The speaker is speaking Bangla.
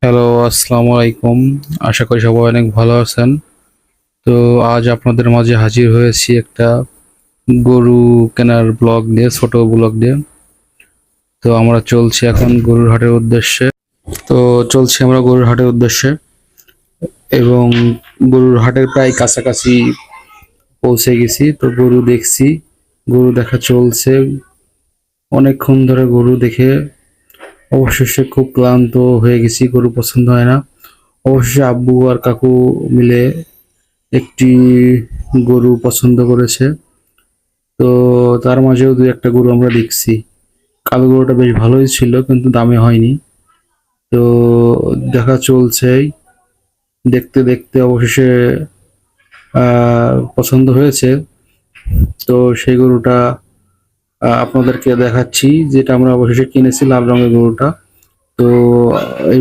হ্যালো, আসসালামু আলাইকুম। আশা করি সবাই অনেক ভালো আছেন। তো আজ আপনাদের মাঝে হাজির হয়েছি একটা গরু কেনার ব্লগ নিয়ে, ছোট ব্লগ নিয়ে। তো আমরা চলছি এখন গরুর হাটের উদ্দেশ্যে। তো চলছি আমরা গরুর হাটের উদ্দেশ্যে এবং গরুর হাটের প্রায় কাছাকাছি পৌঁছে গেছি। তো গরু দেখছি, গরু দেখা চলছে। অনেকক্ষণ ধরে গরু দেখে অবশেষে খুব ক্লান্ত হয়ে গেছি, গরু পছন্দ হয় না। অবশেষে আব্বু আর কাকু মিলে একটি গরু পছন্দ করেছে। তো তার মাঝেও দুই একটা গরু আমরা দেখছি। কালো গরুটা বেশ ভালোই ছিল কিন্তু দামে হয়নি। তো দেখা চলছেই, দেখতে দেখতে অবশেষে পছন্দ হয়েছে। তো সেই গরুটা আপনাদেরকে দেখাচ্ছি, যেটা আমরা অবশেষে কিনেছি, লাল রঙের গরুটা। তো এই